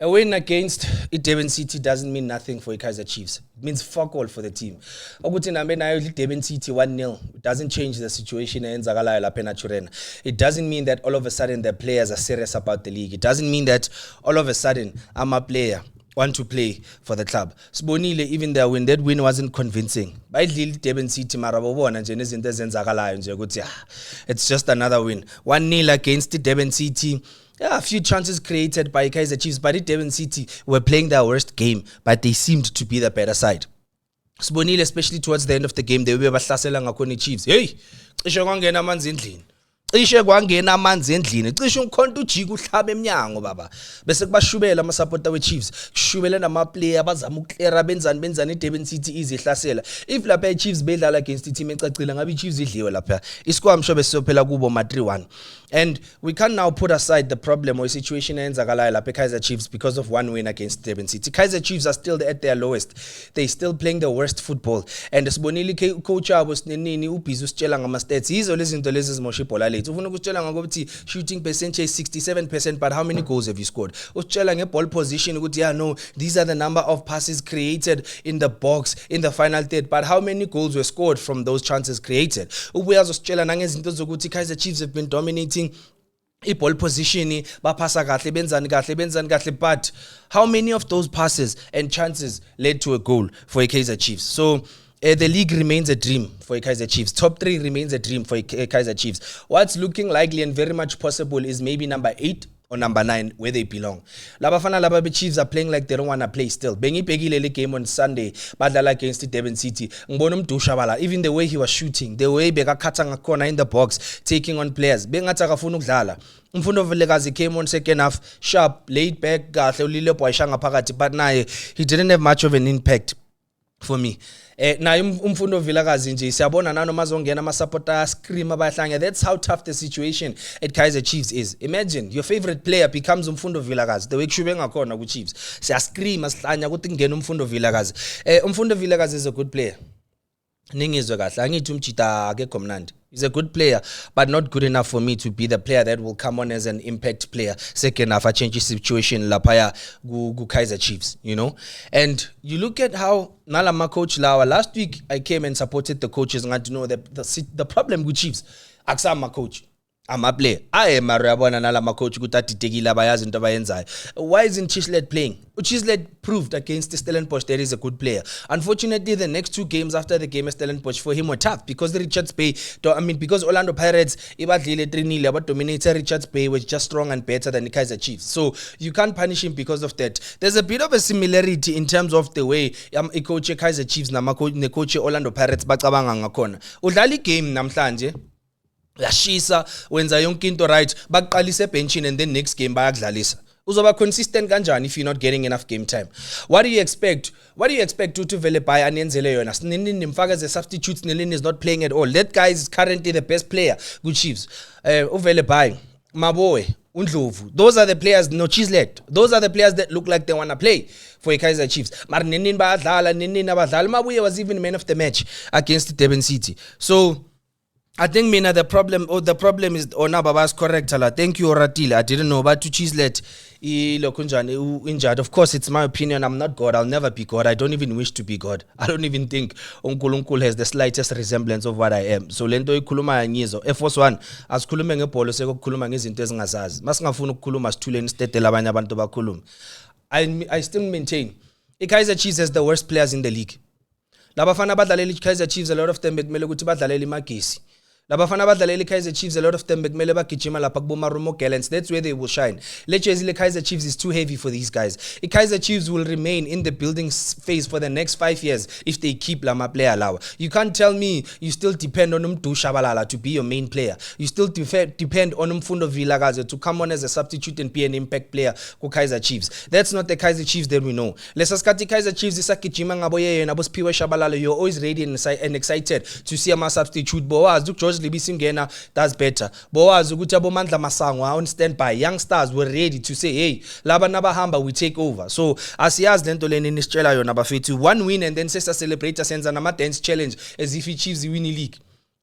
A win against Durban City doesn't mean nothing for Kaizer Chiefs. It means fuck all for the team. Ukuthi nambe nayo Durban City 1-0. It doesn't change the situation eyenzakalayo lapha eNaturena. It doesn't mean that all of a sudden the players are serious about the league. It doesn't mean that all of a sudden I'm a player want to play for the club. Sibonile even there when that win wasn't convincing. Bayidlile Durban City mara bobona nje nezinto ezenzakalayo nje ukuthi it's just another win. 1-0 against Durban City. Yeah, a few chances created by Kaizer Chiefs, but Durban City were playing their worst game, but they seemed to be the better side. Sibonile, especially towards the end of the game, they were bahlasela ngakhona Chiefs. Hey, cishe kwangena amanzi endlini. Cishe kwangena amanzi endlini. Cishe umkhonto ujika uhlaba eminyango baba. Bese kubashubela ama supporter we Chiefs. Kushubela nama player abazama ukucleara benzani Durban City izihlasela. If lapha Chiefs bedlala against i team ecacile ngabe Chiefs idliwe lapha. Isikwamsho besiyophela kubo ma 3-1. And we can now put aside the problem or situation eyenzakalayo lapha Kaizer Chiefs because of one win against Durban City. Kaizer Chiefs are still at their lowest. They still playing the worst football. And sibonile coach abo sinenini ubhizi usitshela ngama stats. Yizo lezi zinto lezi zimosha ibhola lethu. Ufuna ukutshela ngokuthi shooting percentage 67%, but how many goals have you scored? Usitshela ngeball position ukuthi yeah no, these are the number of passes created in the box in the final third, but how many goals were scored from those chances created? Ubuya uzositshela nangezinto zokuthi Kaizer Chiefs have been dominating i-ball position, bapasa kahle benzani kahle, but how many of those passes and chances led to a goal for Kaizer Chiefs? So the league remains a dream for Kaizer Chiefs. Top 3 remains a dream for Kaizer Chiefs. What's looking likely and very much possible is maybe number 8 or number 9 where they belong. Labafana Laba Chiefs are playing like they don't want to play still. Bengi Pegile game on Sunday, badlala against Durban City. Ngibona Dushabala, even the way he was shooting, the way bekakhatha ngakona in the box, taking on players. Bengathi akafuna ukudlala. Umfundo Vilekazi came on second half, sharp, laid back, kahle ulile boy shanga phakathi, but naye he didn't have much of an impact for me. Na umfundo Vilakazi nje siyabona nanoma zongena ama supporter scream abahlanga. That's how tough the situation at Kaizer Chiefs is. Imagine your favorite player becomes umfundo Vilakazi. The way kushube ngakhona ku Chiefs. Siya scream asihlanya ukuthi ngene umfundo Vilakazi. Umfundo Vilakazi is a good player. Ningizwe kahle angithi umjita akekho mnandi. He's a good player, but not good enough for me to be the player that will come on as an impact player. Second half, I change the situation, lapaya gu Kaizer Chiefs, you know. And you look at how Nalama coach Lawa last week, I came and supported the coaches and got to know that the problem with Chiefs. Aksa my coach. I'm a player. I am a Rabona Nalama coach. Why isn't Chislet playing? Chislet proved against Stellenbosch that he's a good player. Unfortunately, the next 2 games after the game of Stellenbosch for him were tough because the Richards Bay, because Orlando Pirates, dominated Richards Bay was just strong and better than the Kaizer Chiefs. So you can't punish him because of that. There's a bit of a similarity in terms of the way coach Kaizer Chiefs na coach Orlando Pirates bacabanga ngakhona. Udlala game namhlanje yashisa wenza yonke into right baqalisa ebenchini and then next game bayakudlalisa. Uzoba consistent kanjani if you're not getting enough game time? What do you expect to vele buy anenzele yona? Sinini nimfaka as a substitute, Snelin is not playing at all. That guy is currently the best player good Chiefs. Uvele buy Maboy Undlovu. Those are the players, no Chislet. Those are the players that look like they want to play for Kaizer Chiefs. Mar Ninin badlala, Ninin abadlala. Mabuye was even man of the match against Durban City. So I think Mina the problem is Baba's correct. Thank you Oratile. I didn't know about to Chislet injured. Of course, it's my opinion. I'm not God. I'll never be God. I don't even wish to be God. I don't even think uNkulunkulu has the slightest resemblance of what I am. So lento ikhuluma ngizo. F1 asikhulume ngebhola sekukhuluma ngezinto ezingazazi. Masingafuna ukukhuluma sithuleni stetela abanye abantu bakhuluma. I still maintain Kaizer Chiefs has the worst players in the league. Labafana badlalela Kaizer Chiefs, a lot of them bekumele ukuthi badlalela iMagesi. Labafana badlalela Kaizer Chiefs, a lot of them bekumele bagijima lapha kubo Marumo Gallants. That's where they will shine. Lechezile Kaizer Chiefs is too heavy for these guys. Kaizer Chiefs will remain in the building phase for the next 5 years if they keep Lama player lawa. You can't tell me you still depend on Shabalala to be your main player. You still depend on Mfundo Vilakazi to come on as a substitute and be an impact player for Kaizer Chiefs. That's not the Kaizer Chiefs that we know. Lesaskati Kaizer Chiefs isakijima ngaboye na bospiwe Shabalala. You're always ready and excited to see a substitute. Boaz George Libisingena does better. Boaz ukuthi abomandla masango on standby. Youngsters were ready to say, hey, laba nabahamba we take over. So asiyazi lento leni nisitshela yona bafethu, 1 win and then sesa celebrate senza nama dance challenge as if Chiefs win the league.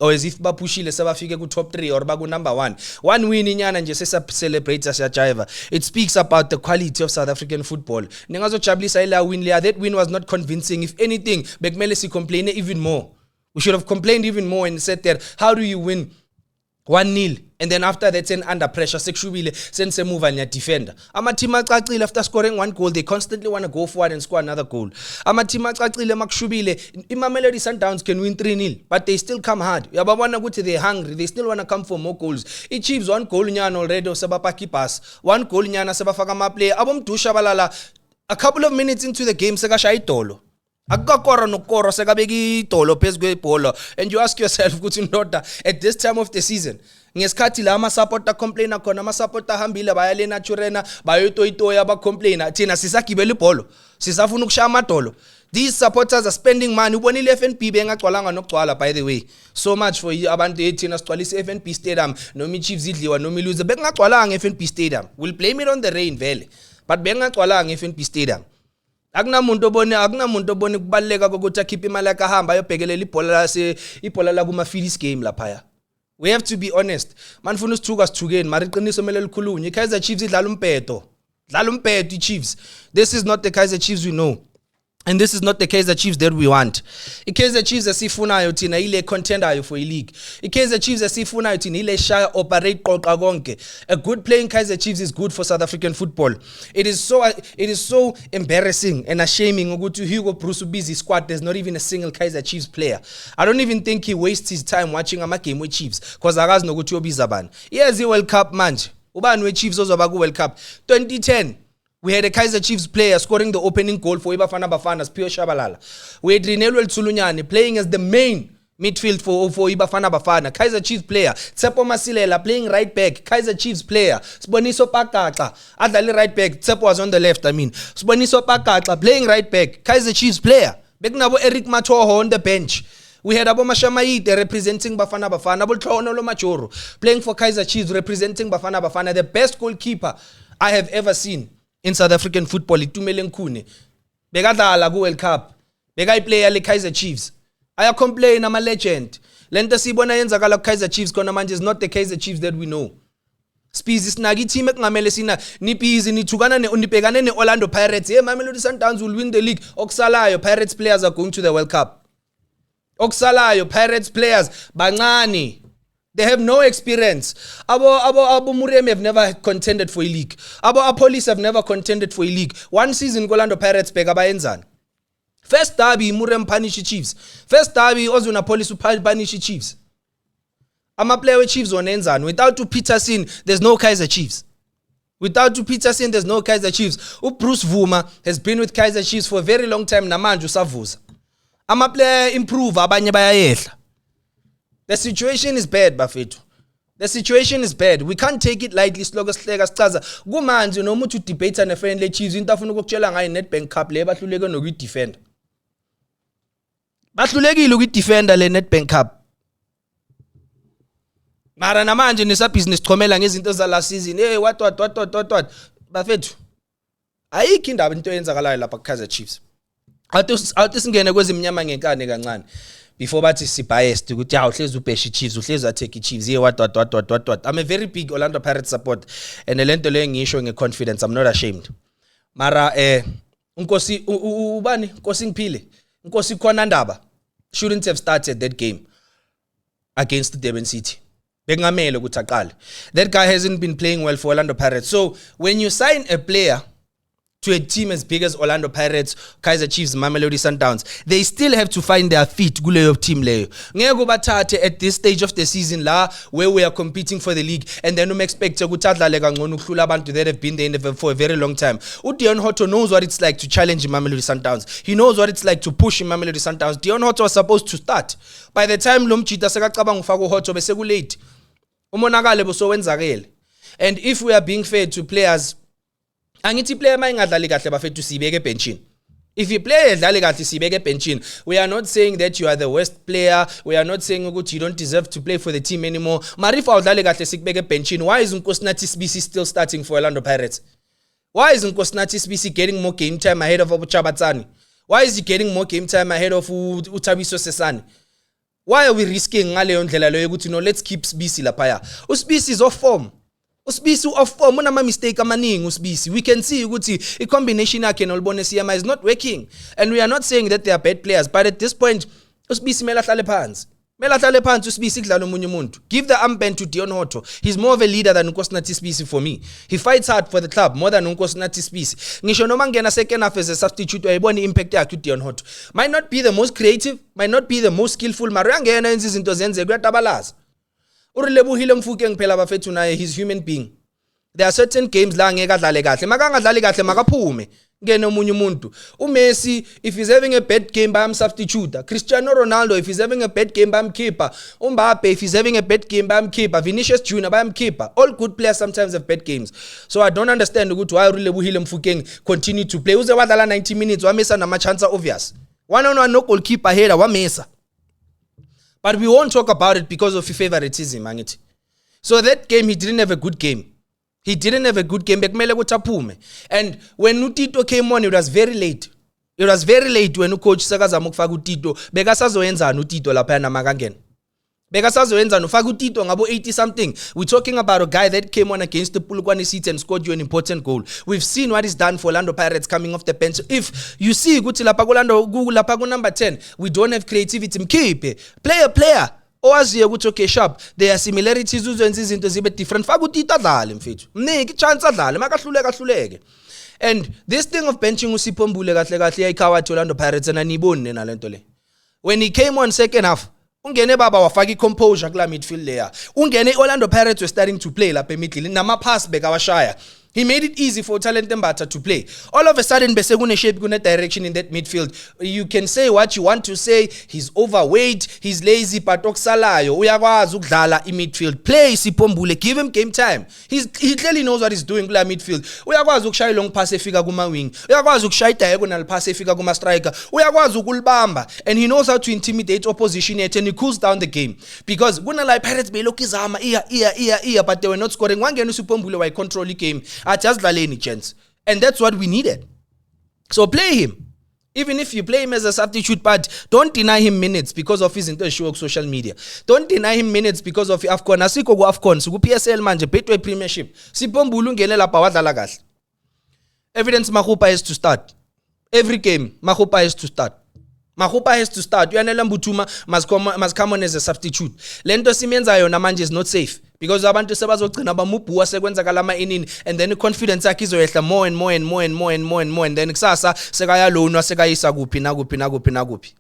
or as if bapushile sabafike ku top 3 or baku number 1. One win inyana nje sesa celebrate siyajiva. It speaks about the quality of South African football. Ningazojabulisa ila win leya. That win was not convincing. If anything, bekumele si complain even more. We should have complained even more and said that how do you win 1-0 and then after that then under pressure sekushubile sense move and defender. Ama team acacile after scoring 1 goal they constantly want to go forward and score another goal. Ama team acacile makushubile iMamelodi Sundowns can win 3-0 but they still come hard. Yababona ukuthi they hungry, they still want to come for more goals. Chiefs 1 goal nyana already sebapaki pass, 1 goal nyana sebafaka ama player abomdusha balala a couple of minutes into the game sekashaya idolo. Akukakora nokoro sekabeki idolo phezu kwebhola and you ask yourself ukuthi ndoda at this time of the season ngesikhathi la ama supporter complain khona ama supporter hambile baya le Naturena bayotoyitoya ba complain thina sisagibela ibhola sisafuna ukushaya amadolo. These supporters are spending money. Ubonile FNB bengagcwalanga nokugcwala by the way. So much for abantu ethina sigcwalisa FNB Stadium noma iChiefs idliwa noma iluze bengagcwalanga FNB Stadium. We'll blame it on the rain vele but bengagcwalanga FNB Stadium. Akunamuntu obone kubaleka ukuthi akhiphe imali yakhe ahamba ayobhekelela ibhola la kuma Phillies game lapha. We have to be honest. Manifuna usithuka sithukeni mara iqiniso mele likhulunywe. iKaizer Chiefs idlala umpeto. Dlala umpeto iChiefs. This is not the Kaizer Chiefs we know. And this is not the Kaizer Chiefs that we want. iKaizer Chiefs esifunayo thina ile contender for ileague. iKaizer Chiefs esifunayo thina ile shaya operate qoqa konke. A good playing Kaizer Chiefs is good for South African football. It is so embarrassing and ashaming ukuthi Hugo Bruce busy squad there's not even a single Kaizer Chiefs player. I don't even think he wastes his time watching ama game with Chiefs because akazi nokuthi uyobiza bani. Yes, i World Cup manje. Ubani we Chiefs ozoba ku World Cup 2010. We had a Kaizer Chiefs player scoring the opening goal for iBafana Bafana, Spio Shabalala. We had Rinelwel Tsulunyane playing as the main midfield for iBafana Bafana. Kaizer Chiefs player. Tsepo Masilela playing right back. Kaizer Chiefs player. Siboniso Pakatla. Adlali right back. Tsepo was on the left, Siboniso Pakatla playing right back. Kaizer Chiefs player. Bekunabo Eric Matoho on the bench. We had Abo Mashamaite representing Bafana Bafana. Abo Tloonolo Machoro playing for Kaizer Chiefs representing Bafana Bafana. The best goalkeeper I have ever seen in South African football. Itumeleng Khune bekadlala ku World Cup bekayiplayer le Kaizer Chiefs. Aya complain ama legend lento sibona yenzakala ku Kaizer Chiefs kona manje is not the Kaizer Chiefs that we know. Spizi sinaki team ekungamele sina nibhizi nithukana nibhekane neOrlando Pirates. Hey, Mamelodi Sundowns will win the league. Okusalayo Pirates players are going to the World Cup. Okusalayo Pirates players bancane. They have no experience. Abo Muremi have never contended for a league. Abo Police have never contended for a league. One season Orlando Pirates bega bayenzani. First derby Murem punish Chiefs. First derby Ozuna Police punish Chiefs. Ama player with Chiefs onenzani. Without Peterson there's no Kaizer Chiefs. Without Peterson there's no Kaizer Chiefs. Bruce Vuma has been with Kaizer Chiefs for a very long time namanje usavuza. Ama player improve abanye bayayehla. The situation is bad, Bafethu. The situation is bad. We can't take it lightly. Sloga sihleka sichaza kumanzi noma uthi debate ne friendly Chiefs into afuna ukukutshela ngayo Nedbank Cup le bahluleke nokuyidefend. Bahlulekile ukuyidefenda le Nedbank Cup. Mara namanje nisa business chomela ngezinto za last season. Hey what Bafethu. Ayikho indaba into eyenzakalayo lapha ku Kaizer Chiefs. Awuthi singene kwezimnyama ngenkane kancane. Before bathi si biased ukuthi uhlezi ubheshi Chiefs uhlezi atake Chiefs here what. I'm a very big Orlando Pirates support and lento le ngisho ngeconfidence. I'm not ashamed. Mara Nkosi ubani Nkosi Ngiphile Nkosi khona ndaba shouldn't have started that game against the Durban City. Bekungamele ukuthi aqale. That guy hasn't been playing well for Orlando Pirates. So when you sign a player to a team as big as Orlando Pirates, Kaizer Chiefs, Mamelodi Sundowns, they still have to find their feet kuleyo team leyo. Ngeke bathathe at this stage of the season la where we are competing for the league and then expect ukuthi adlale kangcono ukuhlula abantu that have been there for a very long time. Dion Hotto knows what it's like to challenge Mamelodi Sundowns. He knows what it's like to push Mamelodi Sundowns. Dion Hotto was supposed to start. By the time Lomchita sekacabanga ufaka uHotto bese ku late. Umonakale bosowenzakele. And if we are being fair to players, angithi player mayingadlali kahle bafethu sibeke benchini. If you play edlali kahle sibeke benchini, we are not saying that you are the worst player. We are not saying ukuthi you don't deserve to play for the team anymore. Mara if awudlali kahle sikubeke benchini, why is Nkosinathi Sibisi still starting for Orlando Pirates? Why is Nkosinathi Sibisi getting more game time ahead of Abu Chabatsani? Why is he getting more game time ahead of Utabiso Sesani? Why are we risking ngaleyo ndlela leyo ukuthi no let's keep Sibisi lapha? uSibisi is off form. uSibisi off form unama mistake amaningi uSibisi. We can see ukuthi I combination yakhe noLibone Siyama is not working. And we are not saying that they are bad players, but at this point uSibisi mele ahlale phansi. Mele ahlale phansi uSibisi kudlala omunye umuntu. Give the armband to Dion Hotto. He's more of a leader than Nkosinathi Sibisi for me. He fights hard for the club more than Nkosinathi Sibisi. Ngisho noma ngena second half as a substitute uyayibona impact yakhe uDion Hotto. Might not be the most creative, might not be the most skillful, mara uyangena enza izinto zenzeke uyatabalaza. URelebohile Mofokeng phela bafethu naye he's human being. There are certain games la ngeke adlale kahle. Makangadlali kahle makaphume. Ngene omunye umuntu. uMessi if he's having a bad game by substitute. Cristiano Ronaldo if he's having a bad game by keeper. Mbappe if he's having a bad game by keeper. Vinicius Junior by keeper. All good players sometimes have bad games. So I don't understand ukuthi why uRelebohile Mofokeng continue to play. Uze wadlala 90 minutes wamesa nama chance obvious. One on one no goalkeeper header wamesa. But we won't talk about it because of favoritism, angithi. So that game he didn't have a good game. He didn't have a good game. Bekumele ukuthi aphume. And when uTito came on, it was very late. It was very late when ucoach sekazama ukufaka uTito. Bekasazoyenzana uTito lapha namakangena. Bekasazoyenzana ufaka uTito ngabo 80 something. We're talking about a guy that came on against the Polokwane City and scored you an important goal. We've seen what he's done for Orlando Pirates coming off the bench. If you see ukuthi lapha lapha ku number 10, we don't have creativity. Mkhiphe. Player. Owaziye ukuthi okay sharp there are similarities uzenza izinto zibe different faka uTito adlale mfethu mniki chance adlale makahluleke and this thing of benching uSipho Mbule kahle yayikhawathi Orlando Pirates ananiboni nalento le when he came on second half ungene baba wafaka icomposure kula midfield layer ungene Orlando Pirates were starting to play lapha emiddle nama pass bekawashaya. He made it easy for Talent Mbata to play. All of a sudden, bese kune shape, kune direction in that midfield. You can say what you want to say. He's overweight, he's lazy, but okusalayo uyakwazi ukudlala in midfield. Play Sipho Mbule, give him game time. He clearly knows what he's doing kula midfield. Uyakwazi ukushaya long pass efika kuma wing. Uyakwazi ukushaya diagonal pass efika kuma striker. Uyakwazi ukulibamba and he knows how to intimidate opposition yet and he cools down the game. Because kuna la Pirates belokhu izama but they were not scoring. Wangena uSipho Mbule wa control the game. Just any chance. And that's what we needed. So play him. Even if you play him as a substitute, but don't deny him minutes because of his show on social media. Don't deny him minutes because of AFCON. Asiko go AFCON, so go PSL manje, Betway Premiership. Sipho Mbulu ngene lapha wadlala kahle. Evidence Makhupa has to start. Every game, Makhupa has to start. Makhupa has to start. Uyanela Mbuthuma must come on as a substitute. Lento simenza yona manje is not safe. Because abantu sebazogcina bamubhuwa sekwenzakala ama inning and then confidence yakhe izoyehla more and then kusasa sekayalonwa sekayisa kuphi nakuphi.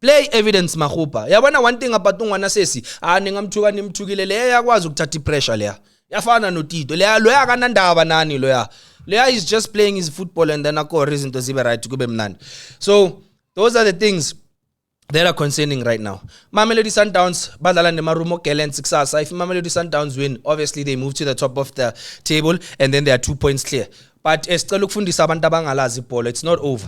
Play Evidence Makhupa. Yabona one thing about ungwana sesi ningamthuka nimthukile leya yakwazi ukuthatha ipressure leya. Yafana noTito. Leya loya kanandaba nani loya. Leya is just playing his football and then akho reason to zibe right kube mnandi. So those are the things that are concerning right now. Mamelodi Sundowns badlala neMarumo Gallants kusasa. If Mamelodi Sundowns win, obviously they move to the top of the table and then they are 2 points clear. But esicela ukufundisa abantu abangalazi ibhola, it's not over.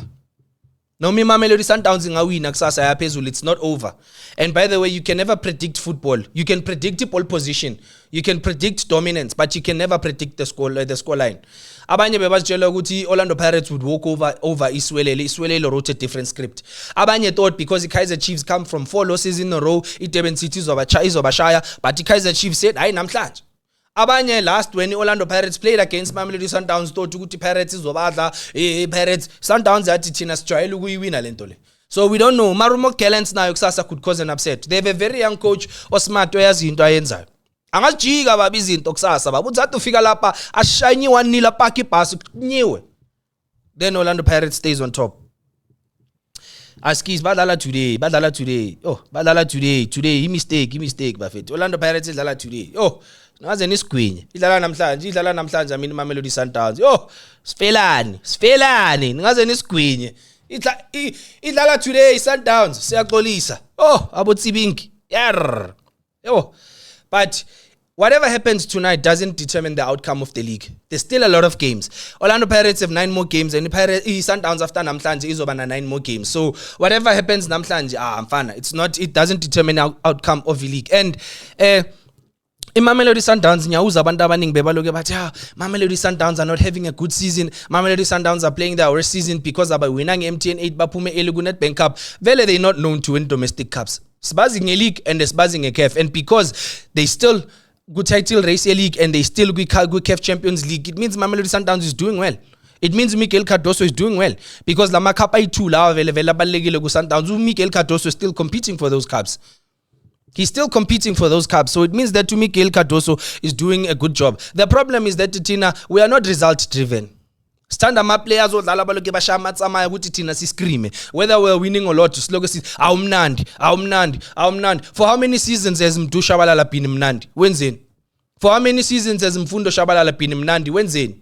Noma Mamelodi Sundowns ingawina kusasa yaphezulu, it's not over. And by the way, you can never predict football. You can predict ball position, you can predict dominance, but you can never predict the score line. Abanye bebazitshela ukuthi Orlando Pirates would walk over Iswelele wrote a different script. Abanye thought because the Kaizer Chiefs come from 4 losses in a row, Durban City izobashaya, but the Kaizer Chiefs said hayi namhlanje. Abanye last when Orlando Pirates played against Mamelodi Sundowns thought ukuthi Pirates izobadla Pirates Sundowns yathi thina sijwayele ukuyiwina lento le. So we don't know. Marumo Gallants nayo kusasa could cause an upset. They have a very young coach osmart oyazi into ayenzayo. Angajika baba izinto kusasa baba uzathi ufika lapha ashanye 1-0 apaka ibhasi kunyiwe. Then Orlando Pirates stays on top. Askis badlala today. Oh, badlala today. He mistake bafethu. Orlando Pirates idlala today. Oh, ngaze nisigwinye. Idlala namhlanje I mean Mamelodi Sundowns. Oh, sifelani. Ngaze nisigwinye. Idlala today Sundowns siyaxolisa. Oh, abotsibinki. Yar. Oh. But whatever happens tonight doesn't determine the outcome of the league. There's still a lot of games. Orlando Pirates have 9 more games and Sundowns after namhlanje izoba na 9 more games. So whatever happens namhlanje, mfana, it doesn't determine the outcome of the league. And Mamelodi Sundowns nyawuza abantu abaningi bebaloke bathi Mamelodi Sundowns are not having a good season. Mamelodi Sundowns are playing their worst season because aba winning MTN 8 baphume early ku Nedbank Cup. Vele they not known to win domestic cups. sibazi nge-league and sibazi nge-CAF, and because they still good title race league and they still good CAF Champions League, it means Mamelodi Sundowns is doing well. It means Mikel Cardoso is doing well because la makapa i2 la vele balekile ku Sundowns, Mikel Cardoso is still competing for those cups. He's still competing for those cups. So it means that to Mikel Cardoso is doing a good job. The problem is that Tina, we are not result driven. Stand up players odlala baloke bashaya tsamaya ukuthi thina siscream whether we're winning or not, slogo si awumnandi. For how many seasons has Mdu Shabalala been mnandi? Wenzeni? For how many seasons has Mfundo Shabalala been mnandi? Wenzeni?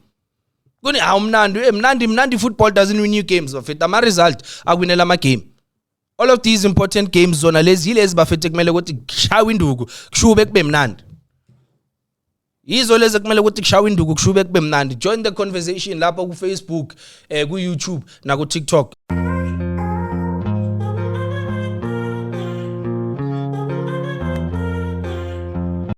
Kuni mnandi football doesn't win you games, bafethu ama result akwinela ama game. All of these important games zona lezi bafethu kumele ukuthi kushawe induku kushube kube mnandi. Yizo lezi kumele ukuthi kushawe induku kushube kube mnandi. Join the conversation lapha ku Facebook, ku YouTube na ku TikTok.